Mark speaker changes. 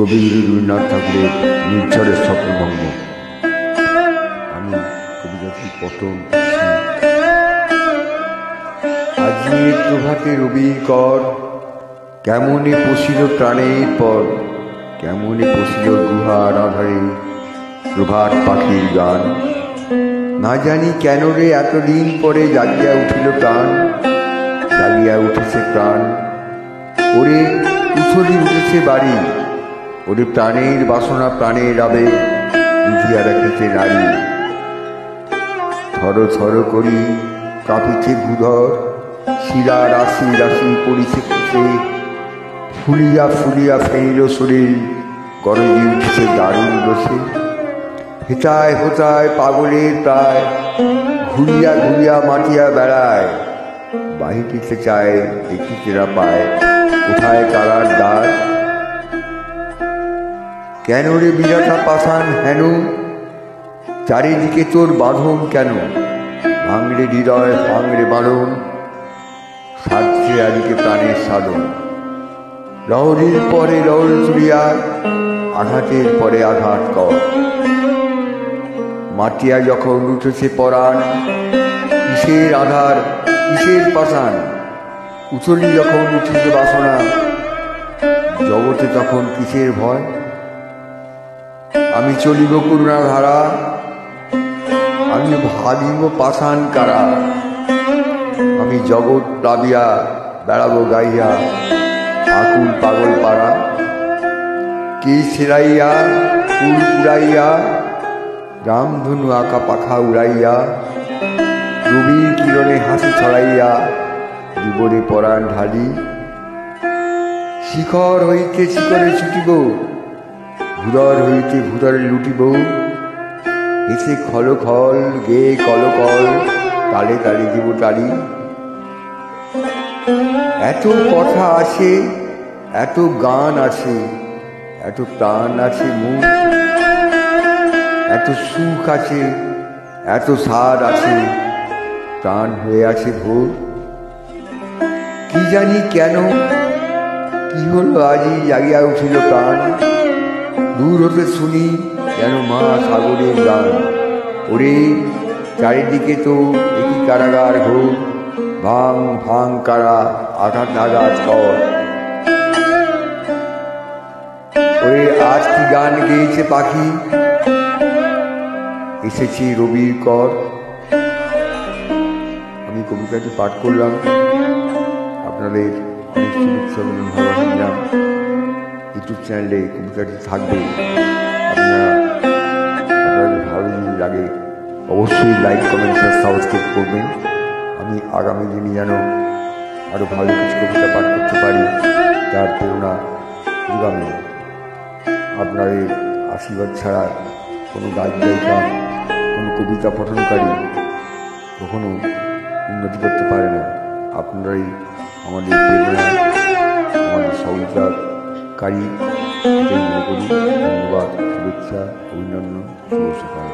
Speaker 1: কবি রবীন্দ্রনাথ ঠাকুরের নির্ঝরের স্বপ্নভঙ্গ। আমি কবিতাটি পঠন করছি। আজির প্রভাতে রবির কর, কেমনে পশিল প্রাণের পর, কেমনে পশিল গুহার আধারে প্রভাত পাখির গান। না জানি কেন রে এতদিন পরে জাগিয়া উঠিল প্রাণ, জাগিয়া উঠেছে প্রাণ। ওরে উথলি উঠেছে বাড়ি, ওরে প্রাণের বাসনা প্রাণের আবেগ বুঝিয়া রেখেছে নারী। থর থর করি কাঁপিছে ভূধর, শিরা রাশি রাশি পড়িছে খুশে, ফুলিয়া ফুলিয়া ফেনিল শরীর, গরজে উঠেছে দারুণ রসে। হেঁচায় হোঁচায় পাগলের প্রায়, ঘুরিয়া ঘুরিয়া মাটিয়া বেড়ায়, বাহিটিতে চায় দেখিতে না পায় কোথায় কারার দ্বার। কেন রে বিরাটা পাষাণ হেন, চারিদিকে তোর বাঁধন কেন, ভাঙড়ে হৃদয় ভাঙড়ে বাঁধন, সাধছে আদিকে প্রাণের সাধন। লহরীর পরে লহর তুলিয়া, আঘাতের পরে আঘাত কর। মাটিয়া যখন উঠেছে পরাণ, কিসের আধার কিসের পাষাণ, উথলি যখন উঠেছে বাসনা, জগতে তখন কিসের ভয়। আমি চলিব করুণা ধারা, আমি ভাবিব পাষাণ কারা, আমি জগৎ প্লাবিয়া বেড়াবো গাইয়া আকুল পাগল পাড়া। কে ছেড়াইয়া ফুল উড়াইয়া, রামধনু আঁকা পাখা উড়াইয়া, রবির কিরণে হাসি ছড়াইয়া জীবনে পরাণ ঢালি। শিখর হইতে শিখরে ছুটিব, ভূধর হইতে ভূধরে লুটিব, এসে খল খল গে কল কল, তালে তালে দিব তালি। এত কথা আছে, এত গান আছে, এত প্রাণ আছে মুখ, এত সুখ আছে, এত স্বাদ আছে, প্রাণ হয়ে আছে ভোর। কি জানি কেন, কি হলো আজি জাগিয়া উঠিল প্রাণ, দূর হতে শুনি যেন মা সাগরের গান। ওরে চারিদিকে তো একই কারাগার ঘোর, ভাঙ ভাঙ কারা আঘাত আঘাত কর। ওরে আজ কি গান গেয়েছে পাখি, এসেছে রবির কর। আমি কবিতাটি পাঠ করলাম, আপনাদের অনেক শুভেচ্ছা এবং ভালোবাসা দিলাম। ইউটিউব চ্যানেলে কবিতাটি থাকবে, আপনাদের ভালো যদি লাগে অবশ্যই লাইক কমেন্ট সাবস্ক্রাইব করবেন। আমি আগামী দিনে যেন আরও ভালো কিছু কবিতা পাঠ করতে পারি, তার প্রেরণা যোগাবে। আপনাদের আশীর্বাদ ছাড়া কোনো গায়ক গায়িকা, কোনো কবিতা পঠনকারী কখনো উন্নতি করতে পারে না। আপনারাই আমাদের প্রেরণা, আমাদের সহযোগিতাকারী, এটাই মনে করি। ধন্যবাদ, শুভেচ্ছা, অভিনন্দন, শুভ সকাল।